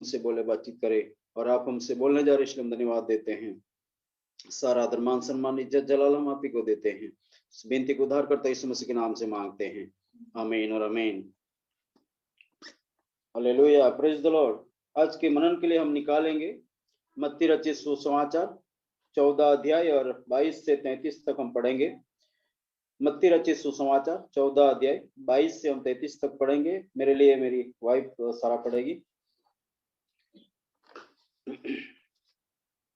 हमसे बोले, बातचीत करे, और आप हमसे बोलने जा रहे, इसलिए हम धन्यवाद देते हैं। सारा आदर मान सम्मान इज्जत जलाल हम आप ही को देते हैं। इस बेनती को उद्धार करता यीशु मसीह के नाम से मांगते हैं, आमीन और आमीन। Hallelujah, praise the Lord. आज के मनन के लिए हम निकालेंगे मत्ती रचित सुसमाचार 14 अध्याय और 22 से 33 तक हम पढ़ेंगे। मत्ती रचित सुसमाचार 14 अध्याय 22 से हम 33 तक पढ़ेंगे। मेरे लिए मेरी वाइफ सारा पढ़ेगी।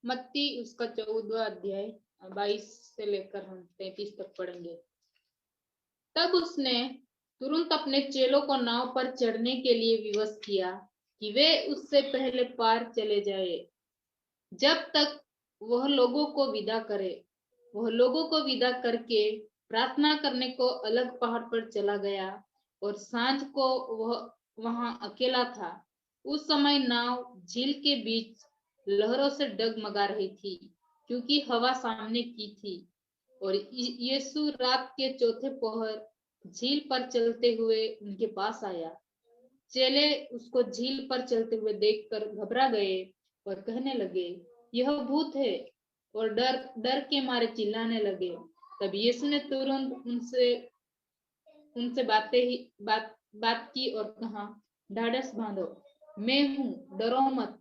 मत्ती उसका 14 अध्याय 22 से लेकर हम 33 तक पढ़ेंगे। तब उसने तुरंत अपने चेलों को नाव पर चढ़ने के लिए विवश किया कि वे उससे पहले पार चले जाए, जब तक वह लोगों को विदा करे। वह लोगों को विदा करके प्रार्थना करने को अलग पहाड़ पर चला गया, और सांझ को वह वहां अकेला था। उस समय नाव झील के बीच लहरों से डगमगा रही थी, क्योंकि हवा सामने की थी। और यीशु रात के चौथे पहर झील पर चलते हुए उनके पास आया। चेले उसको झील पर चलते हुए देखकर घबरा गए और कहने लगे, यह भूत है, और डर डर के मारे चिल्लाने लगे। तब यीशु ने तुरंत उनसे बात की और कहा, ढाढ़स बांधो, मैं हूँ, डरो मत।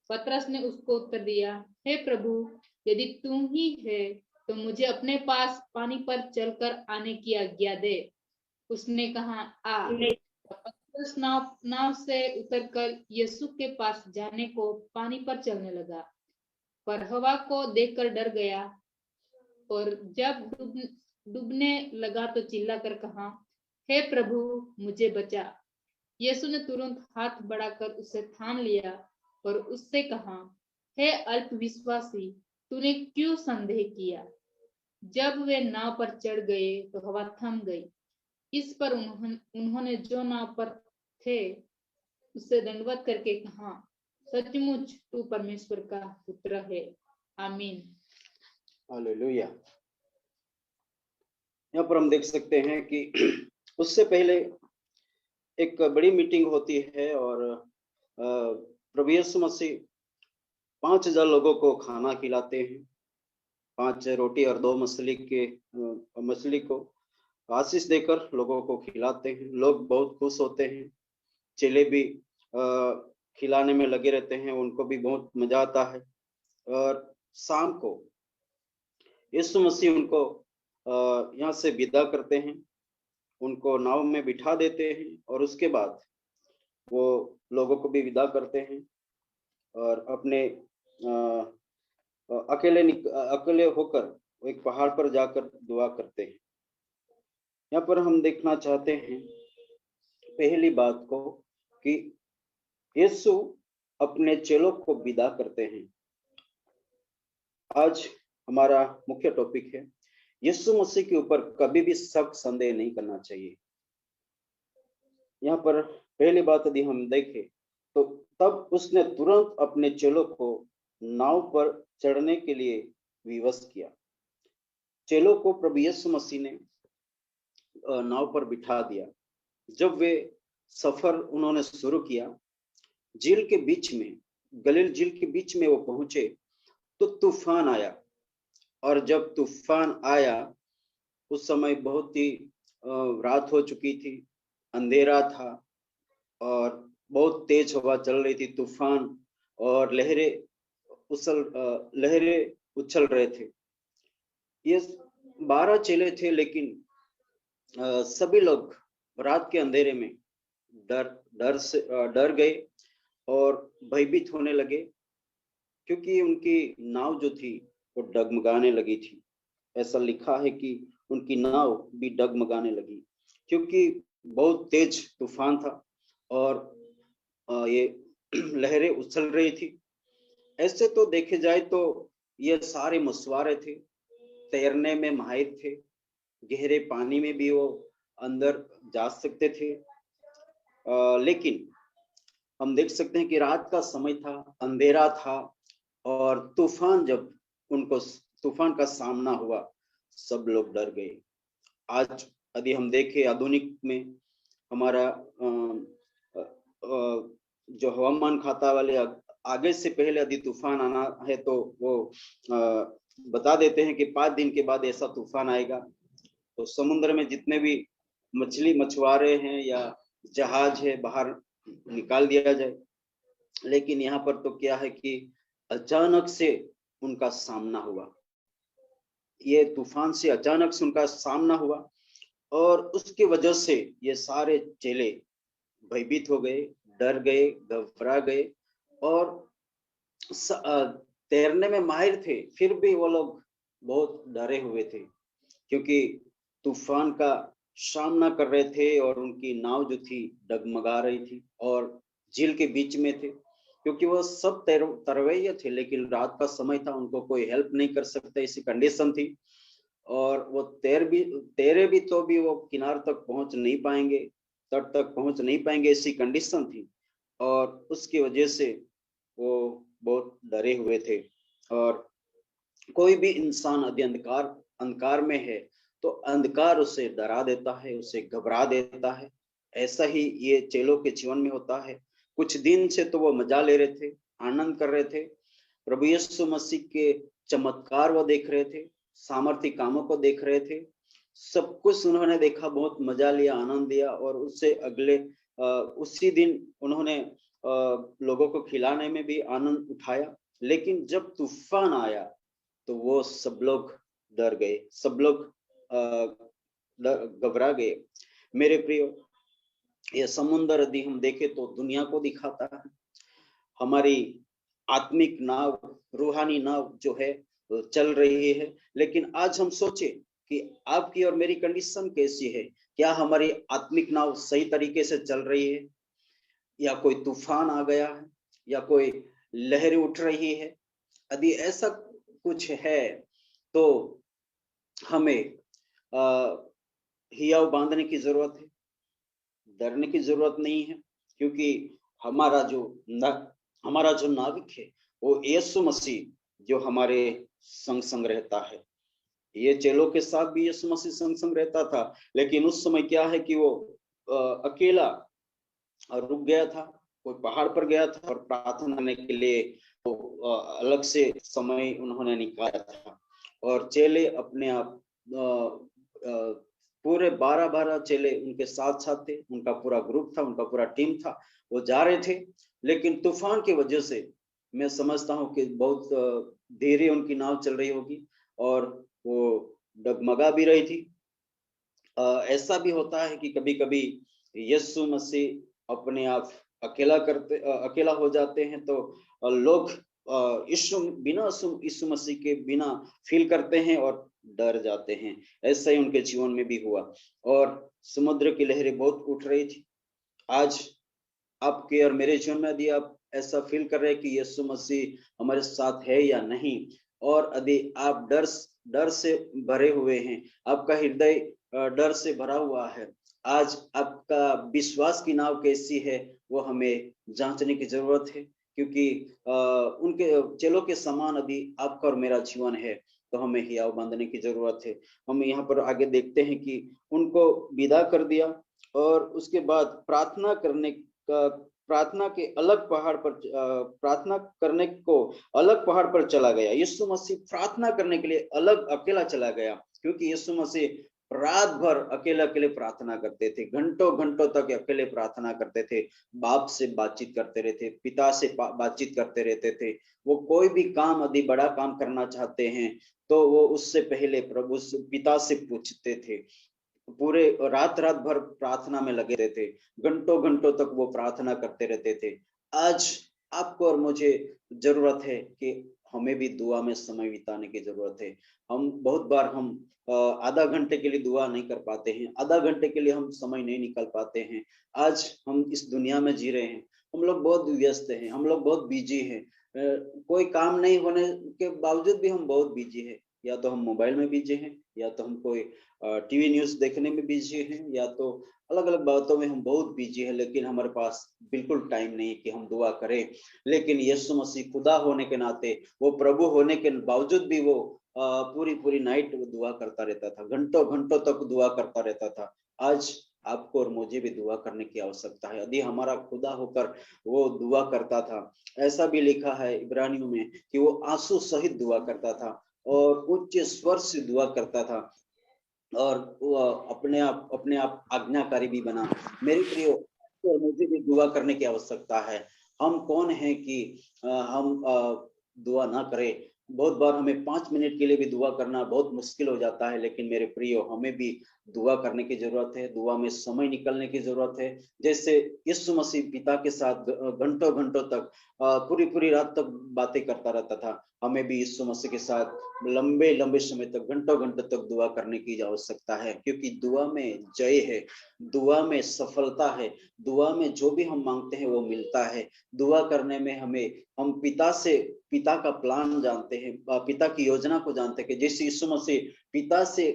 पतरस ने उसको उत्तर दिया, हे प्रभु, यदि तुम ही है तो मुझे अपने पास पानी पर चलकर आने की आज्ञा दे। उसने कहा, आ। पतरस नाव से उतरकर यीशु के पास जाने को पानी पर चलने लगा, पर हवा को देखकर डर गया, और जब डूबने लगा तो चिल्लाकर कहा, हे प्रभु, मुझे बचा। यीशु ने तुरंत हाथ बढ़ाकर उसे थाम लिया और उससे कहा, हे अल्पविश्वासी, तूने क्यों संदेह किया। जब वे नाव पर चढ़ गए तो हवा थम गई। इस पर उन्होंने जो नाव पर थे उससे दंडवत करके कहा, सचमुच तू परमेश्वर का पुत्र है। आमीन। हालेलुया। यहाँ पर हम देख सकते हैं कि उससे पहले एक बड़ी मीटिंग होती है और प्रभु यीशु मसीह 5000 लोगों को खाना खिलाते हैं। 5 रोटी और 2 मछली को आशीष देकर लोगों को खिलाते हैं। लोग बहुत खुश होते हैं। चेले भी खिलाने में लगे रहते हैं, उनको भी बहुत मजा आता है। और शाम को यीशु मसीह उनको यहाँ से विदा करते हैं, उनको नाव में बिठा देते हैं, और उसके बाद वो लोगों को भी विदा करते हैं और अपने अकेले होकर एक पहाड़ पर जाकर दुआ करते हैं। यहाँ पर हम देखना चाहते हैं पहली बात को कि यीशु अपने चेलों को विदा करते हैं। आज हमारा मुख्य टॉपिक है, यीशु मसीह के ऊपर कभी भी शक संदेह नहीं करना चाहिए। यहाँ पर पहली बात यदि हम देखें तो तब उसने तुरंत अपने चेलों को नाव पर चढ़ने के लिए विवश किया। चेलों को प्रभु यीशु मसीह ने नाव पर बिठा दिया। जब वे सफर उन्होंने शुरू किया, झील के बीच में, गलील झील के बीच में वो पहुंचे तो तूफान आया। और जब तूफान आया उस समय बहुत ही रात हो चुकी थी, अंधेरा था और बहुत तेज हवा चल रही थी, तूफान और लहरें उछल रहे थे। ये 12 चेले थे, लेकिन सभी लोग रात के अंधेरे में डर गए और भयभीत होने लगे, क्योंकि उनकी नाव जो थी वो डगमगाने लगी थी। ऐसा लिखा है कि उनकी नाव भी डगमगाने लगी, क्योंकि बहुत तेज तूफान था और ये लहरें उछल रही थी। ऐसे तो देखे जाए तो ये सारे मछुआरे थे, तैरने में माहिर थे, गहरे पानी में भी वो अंदर जा सकते थे। लेकिन हम देख सकते हैं कि रात का समय था, अंधेरा था, और तूफान का सामना हुआ, सब लोग डर गए। आज यदि हम देखें आधुनिक में हमारा जो हवामान खाता वाले आगे से पहले यदि तूफान आना है तो वो बता देते हैं कि 5 दिन के बाद ऐसा तूफान आएगा। तो समुद्र में जितने भी मछुआरे हैं या जहाज है बाहर निकाल दिया जाए। लेकिन यहाँ पर तो क्या है कि अचानक से उनका सामना हुआ, ये तूफान से अचानक से उनका सामना हुआ और उसकी वजह से ये सारे चेले भयभीत हो गए, डर गए, घबरा गए और तैरने में माहिर थे, फिर भी वो लोग बहुत डरे हुए थे क्योंकि तूफान का सामना कर रहे थे और उनकी नाव जो थी डगमगा रही थी और झील के बीच में थे क्योंकि वो सब तरवैया थे, लेकिन रात का समय था, उनको कोई हेल्प नहीं कर सकता, ऐसी कंडीशन थी। और वो तैरे भी तो भी वो किनार तक पहुंच नहीं पाएंगे, तट तक पहुंच नहीं पाएंगे, ऐसी कंडीशन थी। और उसकी वजह से वो बहुत डरे हुए थे। और कोई भी इंसान यदि अंधकार में है तो अंधकार उसे डरा देता है, उसे घबरा देता है। ऐसा ही ये चेलों के जीवन में होता है। कुछ दिन से तो वो मजा ले रहे थे, आनंद कर रहे थे, प्रभु यीशु मसीह के चमत्कार वो देख रहे थे, सामर्थ्य कामों को देख रहे थे, सब कुछ उन्होंने देखा, बहुत मजा लिया, आनंद लिया। और उससे अगले उसी दिन उन्होंने लोगों को खिलाने में भी आनंद उठाया। लेकिन जब तूफान आया तो वो सब लोग डर गए, सब लोग घबरा गए। मेरे प्रियो, ये समुद्र यदि हम देखें तो दुनिया को दिखाता है, हमारी आत्मिक नाव, रूहानी नाव जो है चल रही है। लेकिन आज हम सोचे कि आपकी और मेरी कंडीशन कैसी है, क्या हमारी आत्मिक नाव सही तरीके से चल रही है या कोई तूफान आ गया है या कोई लहरें उठ रही है। यदि ऐसा कुछ है तो हमें हियाव बांधने की जरूरत है, डरने की जरूरत नहीं है, क्योंकि हमारा जो नाविक है वो यीशु मसीह जो हमारे संग संग रहता है। ये चेलों के साथ भी यीशु मसीह संग संग रहता था, लेकिन उस समय क्या है कि वो अकेला रुक गया था, कोई पहाड़ पर गया था और प्रार्थना करने के लिए तो अलग से समय उन्होंने निकाला था। और चेले अपने आप पूरे 12 चेले उनके साथ साथ थे, उनका पूरा ग्रुप था, उनका पूरा टीम था, वो जा रहे थे। लेकिन तूफान की वजह से मैं समझता हूँ कि बहुत धीरे उनकी नाव चल रही होगी और वो डगमगा भी रही थी। ऐसा भी होता है कि कभी कभी यीशु मसीह अपने आप अकेला हो जाते हैं तो लोग यीशु मसीह के बिना फील करते हैं और डर जाते हैं। ऐसा ही उनके जीवन में भी हुआ और समुद्र की लहरें बहुत उठ रही थी। आज आपके और मेरे जीवन में यदि आप ऐसा फील कर रहे हैं कि यीशु मसीह हमारे साथ है या नहीं, और यदि आप डर से भरे हुए हैं, आपका हृदय डर से भरा हुआ है, आज आपका विश्वास की नाव कैसी है वो हमें जांचने की जरूरत है। क्योंकि उनके चेलों के समान यदि आपका और मेरा जीवन है तो हमें हियाव बांधने की जरूरत है। हम यहाँ पर आगे देखते हैं कि उनको विदा कर दिया और उसके बाद प्रार्थना करने को अलग पहाड़ पर चला गया। यीशु मसीह प्रार्थना करने के लिए अलग अकेला चला गया, क्योंकि यीशु मसीह रात भर अकेले प्रार्थना करते थे, घंटों घंटों तक अकेले प्रार्थना करते थे, बाप से बातचीत करते रहते, पिता से बातचीत करते रहते थे। वो कोई भी काम यदि बड़ा काम करना चाहते हैं तो वो उससे पहले प्रभु पिता से पूछते थे। पूरे रात भर प्रार्थना में लगे रहते, घंटों घंटों तक वो प्रार्थना करते रहते थे। आज आपको और मुझे जरूरत है कि हमें भी दुआ में समय बिताने की जरूरत है। हम बहुत बार आधा घंटे के लिए दुआ नहीं कर पाते हैं, आधा घंटे के लिए हम समय नहीं निकाल पाते हैं। आज हम इस दुनिया में जी रहे हैं, हम लोग बहुत व्यस्त हैं, हम लोग बहुत बिजी हैं। कोई काम नहीं होने के बावजूद भी हम बहुत बिजी हैं। या तो हम मोबाइल में बिजी हैं, या तो हम कोई टीवी न्यूज देखने में बिजी हैं, या तो अलग अलग बातों में हम बहुत बिजी हैं। लेकिन हमारे पास बिल्कुल टाइम नहीं कि हम दुआ करें। लेकिन यीशु मसीह खुदा होने के नाते, वो प्रभु होने के बावजूद भी वो पूरी नाइट दुआ करता रहता था, घंटों घंटों तक दुआ करता रहता था। आज आपको और मुझे भी दुआ करने की आवश्यकता है। यदि हमारा खुदा होकर वो दुआ करता था, ऐसा भी लिखा है इब्रानियों में कि वो आंसू सहित दुआ करता था और उच्च स्वर से दुआ करता था और वो अपने आप आज्ञाकारी भी बना। मेरे प्रियो, तो मुझे भी दुआ करने की आवश्यकता है। हम कौन हैं कि हम दुआ ना करें। बहुत बार हमें 5 मिनट के लिए भी दुआ करना बहुत मुश्किल हो जाता है, लेकिन मेरे प्रियो, हमें भी दुआ करने की जरूरत है, दुआ में समय निकलने की जरूरत है। जैसे यीशु मसीह पिता के साथ घंटों घंटों तक पूरी पूरी रात तक बातें करता रहता था, हमें भी यीशु मसीह के साथ लंबे लंबे समय तक घंटों घंटों तक दुआ करने की आवश्यकता है, क्योंकि दुआ में जय है, दुआ में सफलता है, दुआ में जो भी हम मांगते हैं वो मिलता है। दुआ करने में हम पिता का प्लान जानते हैं, पिता की योजना को जानते हैं कि जैसे यीशु मसीह पिता से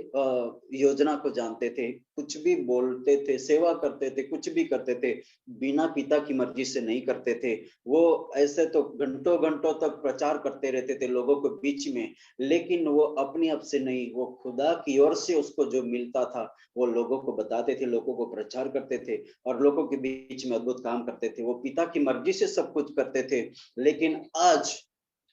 योजना को जानते थे, कुछ भी बोलते थे, सेवा करते थे, कुछ भी करते थे, बिना पिता की मर्जी से नहीं करते थे। वो ऐसे तो घंटों घंटों तक प्रचार करते रहते थे लोगों के बीच में, लेकिन वो अपनी आप से नहीं, वो खुदा की ओर से उसको जो मिलता था वो लोगों को बताते थे, लोगों को प्रचार करते थे और लोगों के बीच में अद्भुत काम करते थे। वो पिता की मर्जी से सब कुछ करते थे। लेकिन आज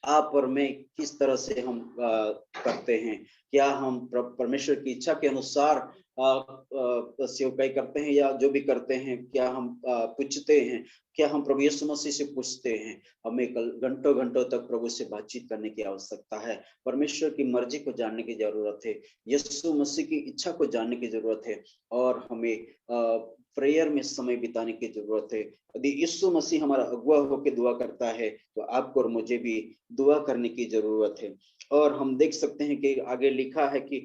आप और मैं किस तरह से हम करते हैं? क्या हम परमेश्वर की इच्छा के अनुसार सेवकाई करते हैं, या जो भी करते हैं क्या हम पूछते हैं? क्या हम प्रभु यीशु मसीह से पूछते हैं? हमें कल घंटों घंटों तक प्रभु से बातचीत करने की आवश्यकता है, परमेश्वर की मर्जी को जानने की जरूरत है, यीशु मसीह की इच्छा को जानने की जरूरत है और हमें प्रेयर में समय बिताने की जरूरत है। यदि यीशु मसीह हमारा अगुआ होकर दुआ करता है तो आपको और मुझे भी दुआ करने की जरूरत है। और हम देख सकते हैं कि आगे लिखा है कि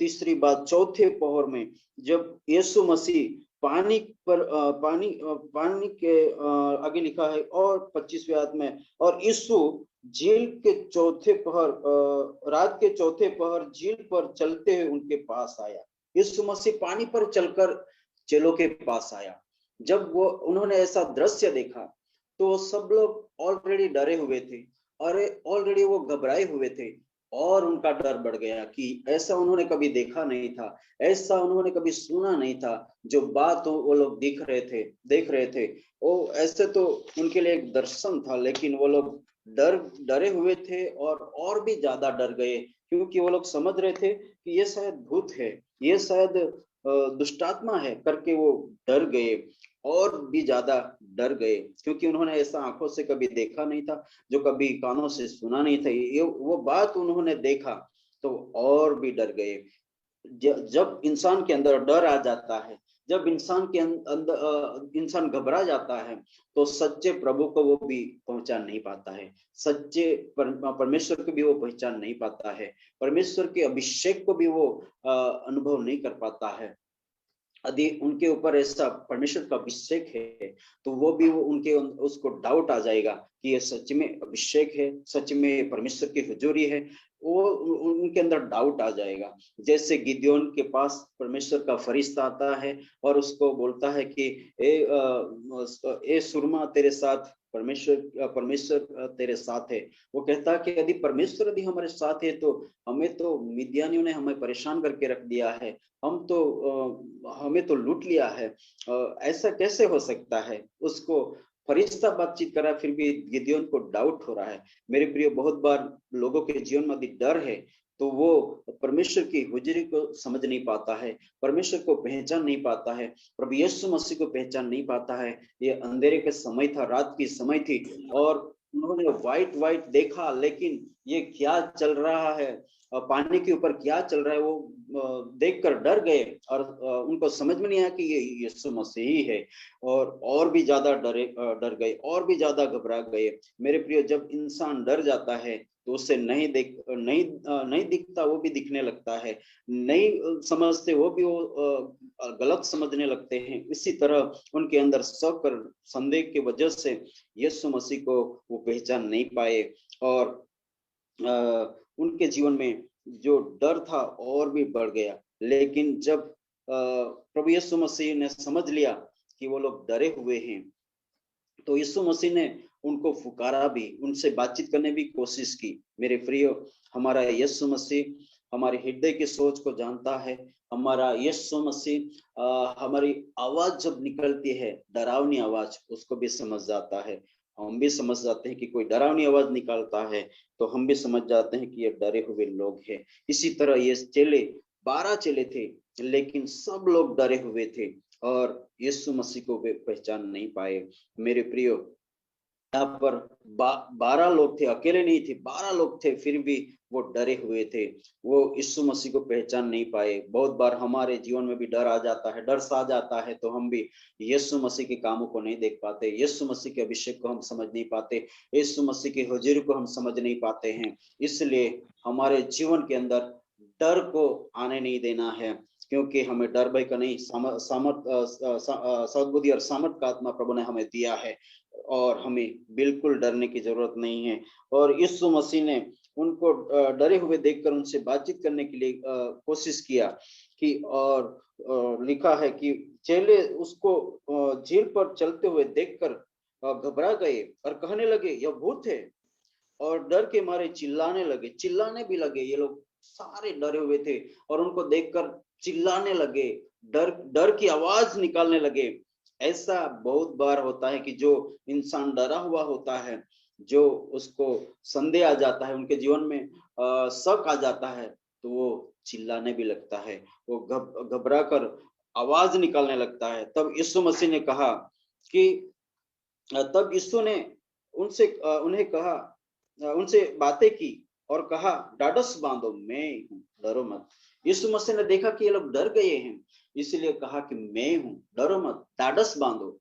तीसरी बात, चौथे पहर में जब यीशु मसीह पानी के आगे लिखा है और 25वें आयत में, और यीशु झील के चौथे पहर रात के चौथे पहर झील पर चलते हुए उनके पास आया। यीशु मसीह पानी पर चलकर चेलों के पास आया। जब उन्होंने ऐसा दृश्य देखा तो सब लोग ऑलरेडी डरे हुए थे, और ऑलरेडी वो घबराए हुए थे और उनका डर बढ़ गया कि ऐसा उन्होंने कभी देखा नहीं था, ऐसा उन्होंने कभी सुना नहीं था। जो बात वो लोग देख रहे थे वो ऐसे तो उनके लिए एक दर्शन था, लेकिन वो लोग डरे हुए थे और भी ज्यादा डर गए, क्योंकि वो लोग समझ रहे थे कि ये शायद भूत है, ये शायद दुष्टात्मा है करके वो डर गए और भी ज्यादा डर गए, क्योंकि उन्होंने ऐसा आंखों से कभी देखा नहीं था, जो कभी कानों से सुना नहीं था। ये वो बात उन्होंने देखा तो और भी डर गए। जब इंसान के अंदर डर आ जाता है, जब इंसान के अंदर इंसान घबरा जाता है, तो सच्चे प्रभु को वो भी पहचान नहीं पाता है, सच्चे परमेश्वर को भी वो पहचान नहीं पाता है, परमेश्वर के अभिषेक को भी वो अनुभव नहीं कर पाता है। यदि उनके ऊपर ऐसा परमेश्वर का अभिषेक है तो वो उनके उसको डाउट आ जाएगा कि ये सच में अभिषेक है, सच में परमेश्वर की हुजूरी है। वो उनके अंदर डाउट आ जाएगा। जैसे गिदयोन के पास परमेश्वर का फरिश्ता आता है और उसको बोलता है कि ए सुरमा तेरे साथ परमेश्वर तेरे साथ है। वो कहता है कि यदि परमेश्वर यदि हमारे साथ है तो मिद्यानियों ने हमें परेशान करके रख दिया है, हमें तो लूट लिया है, ऐसा कैसे हो सकता है? उसको फरिश्ता बातचीत करा, फिर भी गिदयोन को डाउट हो रहा है। मेरे प्रिय, बहुत बार लोगों के जीवन में यदि डर है तो वो परमेश्वर की हुजूरी को समझ नहीं पाता है, परमेश्वर को पहचान नहीं पाता है, प्रभु यीशु मसीह को पहचान नहीं पाता है। ये अंधेरे का समय था, रात की समय थी, और उन्होंने व्हाइट देखा, लेकिन ये क्या चल रहा है, पानी के ऊपर क्या चल रहा है, वो देखकर डर गए और उनको समझ में नहीं आया कि ये यीशु मसीह ही है, और भी ज्यादा डर गए और भी ज्यादा घबरा गए। मेरे प्रिय, जब इंसान डर जाता है तो उसे नहीं दिखता वो भी दिखने लगता है, नहीं समझते वो भी गलत समझने लगते हैं। इसी तरह उनके अंदर शक और संदेह की वजह से यीशु मसीह को वो पहचान नहीं पाए, और उनके जीवन में जो डर था और भी बढ़ गया। लेकिन जब प्रभु यीशु मसीह ने समझ लिया कि वो लोग डरे हुए हैं, तो यीशु मसीह ने उनको फुकारा भी, उनसे बातचीत करने की कोशिश की। मेरे प्रियो, हमारा यीशु मसीह हमारे हृदय की सोच को जानता है। हमारा यीशु मसीह हमारी आवाज जब निकलती है, डरावनी आवाज, उसको भी समझ जाता है। हम भी समझ जाते हैं कि कोई डरावनी आवाज निकालता है तो हम भी समझ जाते हैं कि ये डरे हुए लोग हैं। इसी तरह ये चेले 12 चेले थे, लेकिन सब लोग डरे हुए थे और यीशु मसीह को वे पहचान नहीं पाए। मेरे प्रियो, यहाँ पर 12 लोग थे, अकेले नहीं थे, 12 लोग थे, फिर भी वो डरे हुए थे। वो यीशु मसीह को पहचान नहीं पाए। बहुत बार हमारे जीवन में भी डर आ जाता है, डर सा जाता है तो हम भी यीशु मसीह के कामों को नहीं देख पाते, यीशु मसीह के अभिषेक को हम समझ नहीं पाते, यीशु मसीह की हुजूरी को हम समझ नहीं पाते हैं। इसलिए हमारे जीवन के अंदर डर को आने नहीं देना है, क्योंकि हमें डर भय का नहीं, सद्बुद्धि और सामर्थ का आत्मा प्रभु ने हमें दिया है और हमें बिल्कुल डरने की जरूरत नहीं है। और यीशु मसीह ने उनको डरे हुए देखकर उनसे बातचीत करने के लिए कोशिश किया कि, और लिखा है कि चेले उसको झील पर चलते हुए देखकर घबरा गए और कहने लगे यह भूत है, और डर के मारे चिल्लाने भी लगे। ये लोग सारे डरे हुए थे और उनको देखकर चिल्लाने लगे, डर डर की आवाज निकालने लगे। ऐसा बहुत बार होता है कि जो इंसान डरा हुआ होता है, जो उसको संदेह आ जाता है, उनके जीवन में शक आ जाता है, तो वो चिल्लाने भी लगता है, वो घबरा कर आवाज निकालने लगता है। तब यीशु मसीह ने कहा कि तब यीशु ने उनसे बातें की और कहा ढाढ़स बांधो, मैं हूँ, डरो मत। यीशु मसीह ने देखा कि ये लोग डर गए हैं, इसलिए कहा कि मैं हूँ, डरो मत, ढाढ़स बांधो।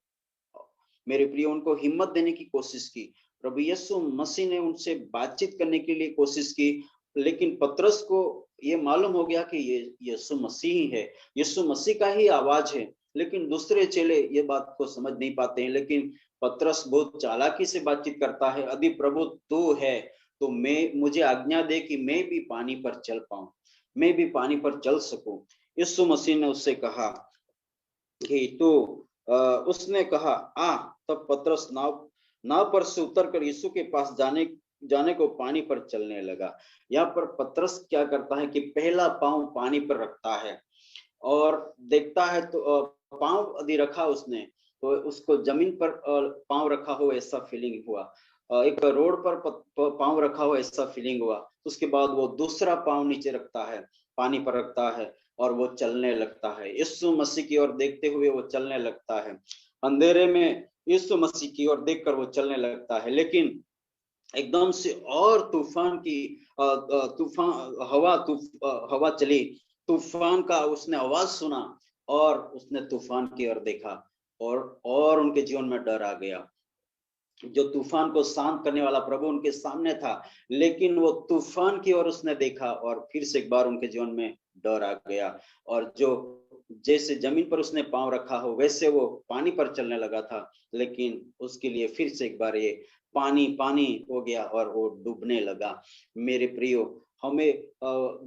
मेरे प्रिय, उनको हिम्मत देने की कोशिश की। प्रभु यीशु मसीह ने उनसे बातचीत करने के लिए कोशिश की, लेकिन पतरस को ये मालूम हो गया कि ये यीशु मसीह ही है, यीशु मसीह का ही आवाज है। लेकिन दूसरे चेले ये बात को समझ नहीं पाते हैं। लेकिन पतरस बहुत चालाकी से बातचीत करता है, यदि प्रभु तू है तो मुझे आज्ञा दे कि मैं भी पानी पर चल पाऊं, मैं भी पानी पर चल सकूं। यीशु मसीह ने उससे कहा कि उसने कहा आ। तब पतरस नाव पर से उतरकर यीशु के पास जाने को पानी पर चलने लगा। यहाँ पर पतरस क्या करता है कि पहला पांव पानी पर रखता है और देखता है, तो पांव यदि रखा उसने तो उसको जमीन पर पांव रखा हो ऐसा फीलिंग हुआ, एक रोड पर पांव रखा हो ऐसा फीलिंग हुआ। उसके बाद वो दूसरा पांव नीचे रखता है, पानी पर रखता है और वो चलने लगता है। यीशु मसीह की ओर देखते हुए वो चलने लगता है, अंधेरे में यीशु मसीह की ओर देखकर वो चलने लगता है। लेकिन एकदम से और तूफान की हवा चली, तूफान का उसने आवाज सुना और उसने तूफान की ओर देखा और उनके जीवन में डर आ गया। जो तूफान को शांत करने वाला प्रभु उनके सामने था, लेकिन वो तूफान की ओर उसने देखा और फिर से एक बार उनके जीवन में डर आ गया। और जो जैसे जमीन पर उसने पांव रखा हो वैसे वो पानी पर चलने लगा था, लेकिन उसके लिए फिर से एक बार ये पानी पानी हो गया और वो डूबने लगा। मेरे प्रियो, हमें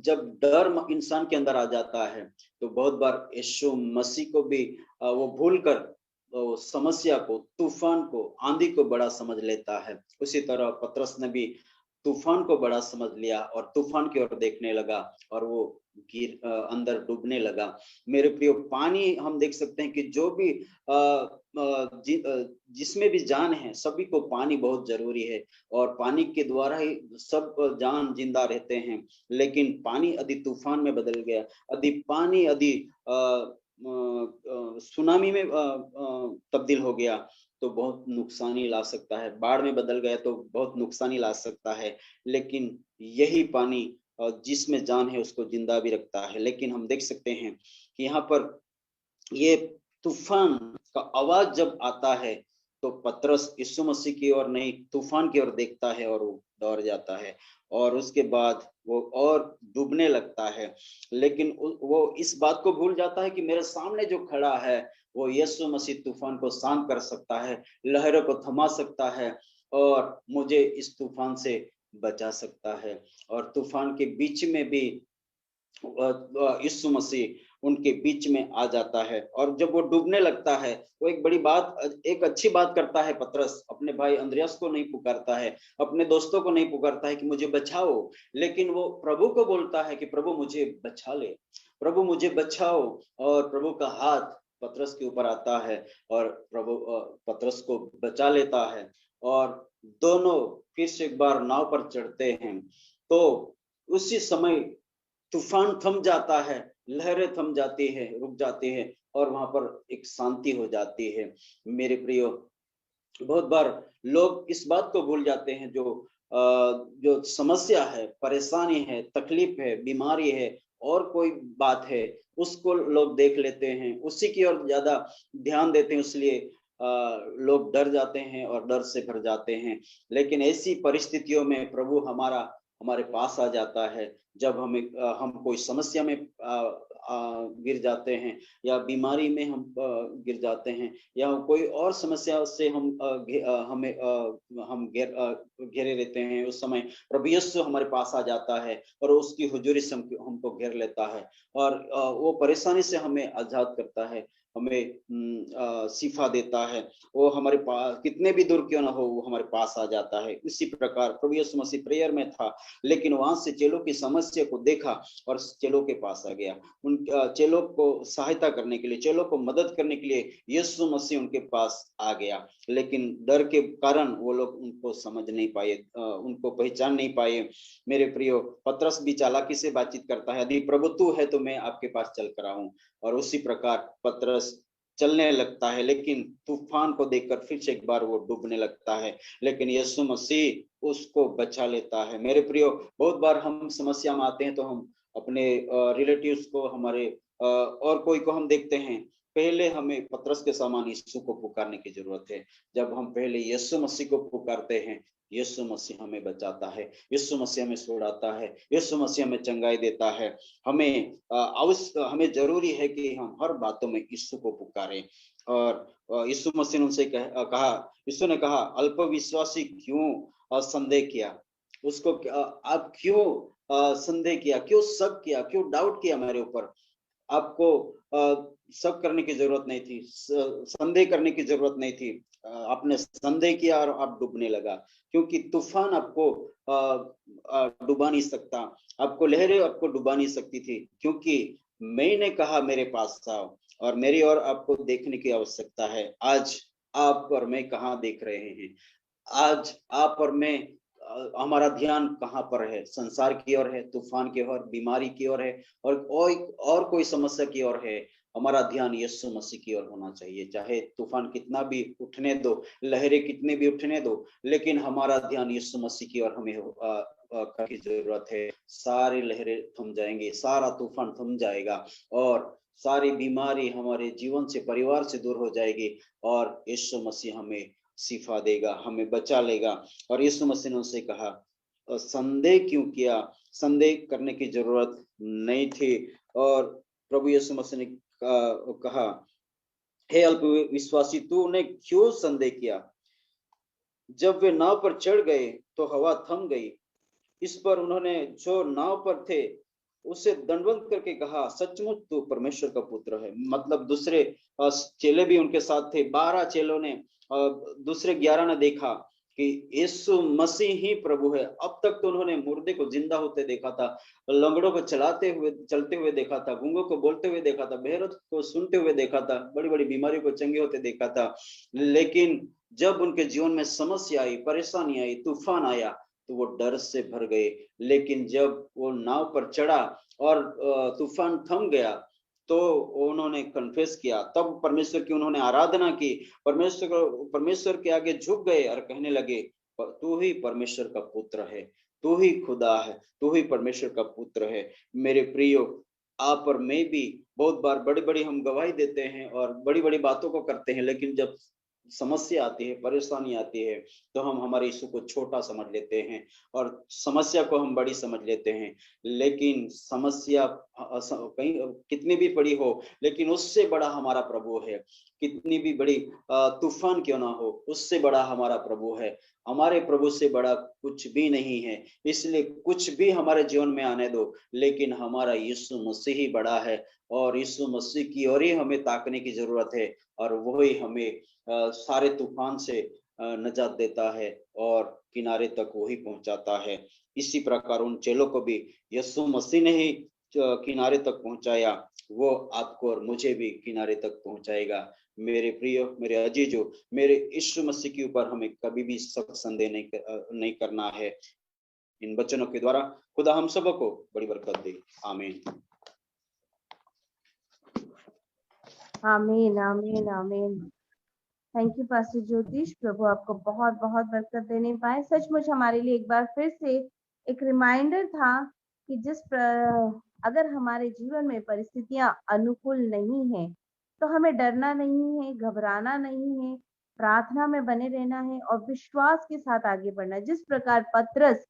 जब डर इंसान के अंदर आ जाता है तो बहुत बार यीशु मसीह को भी वो भूल कर समस्या को, तूफान को, आंधी को बड़ा समझ लेता है। उसी तरह पतरस ने भी तूफान को बड़ा समझ लिया और तूफान की ओर देखने लगा और वो अंदर डूबने लगा। मेरे प्रियो, पानी हम देख सकते हैं कि जो भी जिसमें भी जान है सभी को पानी बहुत जरूरी है और पानी के द्वारा ही सब जान जिंदा रहते हैं। लेकिन पानी यदि तूफान में बदल गया, यदि पानी यदि सुनामी में तब्दील हो गया तो बहुत नुकसानी ला सकता है, बाढ़ में बदल गया तो बहुत नुकसानी ला सकता है। लेकिन यही पानी जिसमें जान है उसको जिंदा भी रखता है। लेकिन हम देख सकते हैं कि यहाँ पर ये तूफान का आवाज जब आता है तो पतरस यीशु मसीह की ओर नहीं तूफान की ओर देखता है और वो डर जाता है और उसके बाद वो और डूबने लगता है। लेकिन वो इस बात को भूल जाता है कि मेरे सामने जो खड़ा है वो यीशु मसीह तूफान को शांत कर सकता है, लहरों को थमा सकता है और मुझे इस तूफान से बचा सकता है। और तूफान के बीच में भी यीशु मसीह उनके बीच में आ जाता है। और जब वो डूबने लगता है, वो एक अच्छी बात करता है। पतरस अपने भाई अंद्रयास को नहीं पुकारता है, अपने दोस्तों को नहीं पुकारता है कि मुझे बचाओ, लेकिन वो प्रभु को बोलता है कि प्रभु मुझे बचा ले, प्रभु मुझे बचाओ। और प्रभु का हाथ पतरस के ऊपर आता है और प्रभु पतरस को बचा लेता है, और दोनों फिर से एक बार नाव पर चढ़ते हैं। तो उसी समय तूफान थम जाता है, लहरें थम जाती है, रुक जाती है, और वहां पर एक शांति हो जाती है। मेरे प्रियो, बहुत बार लोग इस बात को भूल जाते हैं, जो समस्या है, परेशानी है, तकलीफ है, बीमारी है, और कोई बात है, उसको लोग देख लेते हैं, उसी की ओर ज्यादा ध्यान देते हैं, इसलिए लोग डर जाते हैं और डर से भर जाते हैं। लेकिन ऐसी परिस्थितियों में प्रभु हमारे पास आ जाता है। जब हम कोई समस्या में गिर जाते हैं, या बीमारी में हम गिर जाते हैं, या कोई और समस्या से हम घेरे रहते हैं, उस समय प्रभु यीशु हमारे पास आ जाता है और उसकी हुजूरी से हमको घेर लेता है, और वो परेशानी से हमें आजाद करता है, हमें शिफा देता है। वो हमारे पास कितने भी दूर क्यों ना हो, वो हमारे पास आ जाता है। इसी प्रकार प्रभु यीशु मसीह प्रेयर में था, लेकिन वहां से चेलों की समस्या को देखा और चेलों के पास आ गया। उन चेलों को सहायता करने के लिए, चेलों को मदद करने के लिए यीशु मसीह उनके पास आ गया। लेकिन डर के कारण वो लोग उनको समझ नहीं पाए, उनको पहचान नहीं पाए। मेरे प्रियो, पतरस भी चालाकी से बातचीत करता है, यदि प्रभु तू है तो मैं आपके पास चल कर आऊं। और उसी प्रकार पतरस चलने लगता है, लेकिन तूफान को देखकर फिर से एक बार वो डूबने लगता है, लेकिन यीशु मसीह उसको बचा लेता है। मेरे प्रियो, बहुत बार हम समस्या में आते हैं तो हम अपने रिलेटिव्स को, हमारे और कोई को हम देखते हैं, पहले हमें पतरस के समान यीशु को पुकारने की जरूरत है। जब हम पहले यीशु मसीह को पुकारते हैं, यीशु मसीह हमें बचाता है, यीशु मसीह हमें छुड़ाता है, यीशु मसीह हमें चंगाई देता है। हमें जरूरी है कि हम हर बातों में यीशु को पुकारें। और यीशु मसीह ने उनसे कहा, यीशु ने कहा, अल्पविश्वासी क्यों संदेह किया? उसको आप क्यों संदेह किया, क्यों शक किया, क्यों डाउट किया मेरे ऊपर? आपको शक करने की जरूरत नहीं थी, संदेह करने की जरूरत नहीं थी। आपने संदेह किया और आप डूबने लगा, क्योंकि तूफान आपको डुबा नहीं सकता, आपको लहरें आपको डुबा नहीं सकती थी, क्योंकि मैंने कहा मेरे पास आओ, और मेरी ओर आपको देखने की आवश्यकता है। आज आप और मैं कहाँ देख रहे हैं? आज आप और मैं, हमारा ध्यान कहाँ पर है? संसार की ओर है, तूफान की ओर, बीमारी की ओर है, और कोई समस्या की ओर है? हमारा ध्यान यीशु मसीह की ओर होना चाहिए। चाहे तूफान कितना भी उठने दो, लहरें कितने भी उठने दो, लेकिन हमारा ध्यान यीशु मसीह की ओर हमें की जरूरत है। सारी लहरें थम जाएंगी, सारा तूफान थम जाएगा, और सारी बीमारी हमारे जीवन से, परिवार से दूर हो जाएगी, और यीशु मसीह हमें शिफा देगा, हमें बचा लेगा। और यीशु मसीह ने उनसे कहा, संदेह क्यों किया? संदेह करने की जरूरत नहीं थी। और प्रभु यीशु मसीह ने कहा, हे अल्पविश्वासी, तूने क्यों संदेह किया? जब वे नाव पर चढ़ गए तो हवा थम गई। इस पर उन्होंने जो नाव पर थे उसे दंडवत करके कहा, सचमुच तू परमेश्वर का पुत्र है। मतलब दूसरे चेले भी उनके साथ थे, 12 चेलों ने, दूसरे 11 ने देखा कि यीशु मसीह ही प्रभु है। अब तक तो उन्होंने मुर्दे को जिंदा होते देखा था, लंगड़ों को चलते हुए देखा था, गूंगों को बोलते हुए देखा था, बहरों को सुनते हुए देखा था, बड़ी बड़ी बीमारियों को चंगे होते देखा था। लेकिन जब उनके जीवन में समस्या आई, परेशानी आई, तूफान आया, तो वो डर से भर गए। लेकिन जब वो नाव पर चढ़ा और तूफान थम गया, तो उन्होंने कन्फेस किया, तब परमेश्वर की उन्होंने आराधना की, परमेश्वर के आगे झुक गए और कहने लगे, तू ही परमेश्वर का पुत्र है, तू ही खुदा है, तू ही परमेश्वर का पुत्र है। मेरे प्रियो, आप और मैं भी बहुत बार बड़ी बड़ी हम गवाही देते हैं और बड़ी बड़ी बातों को करते हैं, लेकिन जब समस्या आती है, परेशानी आती है, तो हम हमारे यीशु को छोटा समझ लेते हैं और समस्या को हम बड़ी समझ लेते हैं। लेकिन समस्या कहीं कितनी भी बड़ी हो, लेकिन उससे बड़ा हमारा प्रभु है, कितनी भी बड़ी तूफान क्यों ना हो, उससे बड़ा हमारा प्रभु है। हमारे प्रभु से बड़ा कुछ भी नहीं है। इसलिए कुछ भी हमारे जीवन में आने दो, लेकिन हमारा यीशु मसीह ही बड़ा है और यीशु मसीह की ओर ही हमें ताकने की जरूरत है और वही हमें सारे तूफान से निजात देता है और किनारे तक वही पहुंचाता है। इसी प्रकार उन चेलों को भी यीशु मसीह ने ही किनारे तक पहुंचाया, वो आपको और मुझे भी किनारे तक पहुंचाएगा। मेरे प्रिय, मेरे अजीजों, मेरे यीशु मसीह के ऊपर हमें कभी भी शक संदेह नहीं करना है। इन वचनों के द्वारा खुदा हम सबको बड़ी बरकत दे। आमीन। आमीन आमीन आमीन। थैंक यू पास्टर ज्योतिष। प्रभु आपको बहुत बहुत बरकत देने पाए। सचमुच हमारे लिए एक बार फिर से एक रिमाइंडर था कि अगर हमारे जीवन में परिस्थितियां अनुकूल नहीं है तो हमें डरना नहीं है, घबराना नहीं है, प्रार्थना में बने रहना है और विश्वास के साथ आगे बढ़ना है। जिस प्रकार पतरस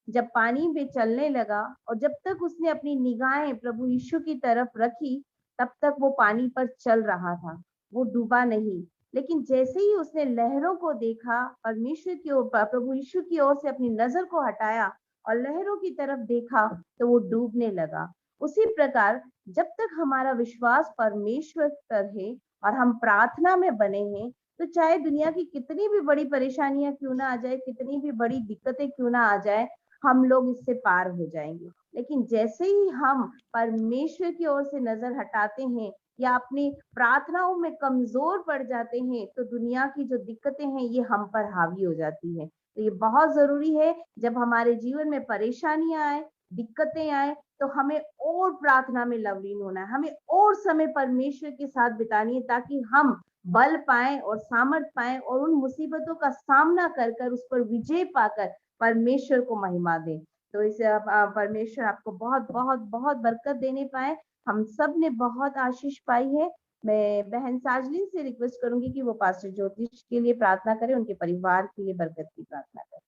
जब पानी में चलने लगा और जब तक उसने अपनी निगाहें प्रभु यीशु की तरफ रखी तब तक वो पानी पर चल रहा था, वो डूबा नहीं। लेकिन जैसे ही उसने लहरों को देखा, परमेश्वर की ओर, प्रभु यीशु की ओर से अपनी नजर को हटाया और लहरों की तरफ देखा तो वो डूबने लगा। उसी प्रकार जब तक हमारा विश्वास परमेश्वर पर है और हम प्रार्थना में बने हैं तो चाहे दुनिया की कितनी भी बड़ी परेशानियां क्यों ना आ जाए, कितनी भी बड़ी दिक्कतें क्यों ना आ जाए, हम लोग इससे पार हो जाएंगे। लेकिन जैसे ही हम परमेश्वर की ओर से नजर हटाते हैं या अपनी प्रार्थनाओं में कमजोर पड़ जाते हैं तो दुनिया की जो दिक्कतें हैं ये हम पर हावी हो जाती है। तो ये बहुत जरूरी है जब हमारे जीवन में परेशानियां आए, दिक्कतें आए तो हमें और प्रार्थना में लवलीन होना है, हमें और समय परमेश्वर के साथ बितानी है ताकि हम बल पाए और सामर्थ पाए और उन मुसीबतों का सामना कर कर उस पर विजय पाकर परमेश्वर को महिमा दें। तो इसे परमेश्वर आपको बहुत बहुत बहुत बरकत देने पाए। हम सब ने बहुत आशीष पाई है। मैं बहन साजलिन से रिक्वेस्ट करूंगी कि वो पास्टर ज्योतिष के लिए प्रार्थना करें, उनके परिवार के लिए बरकत की प्रार्थना करें।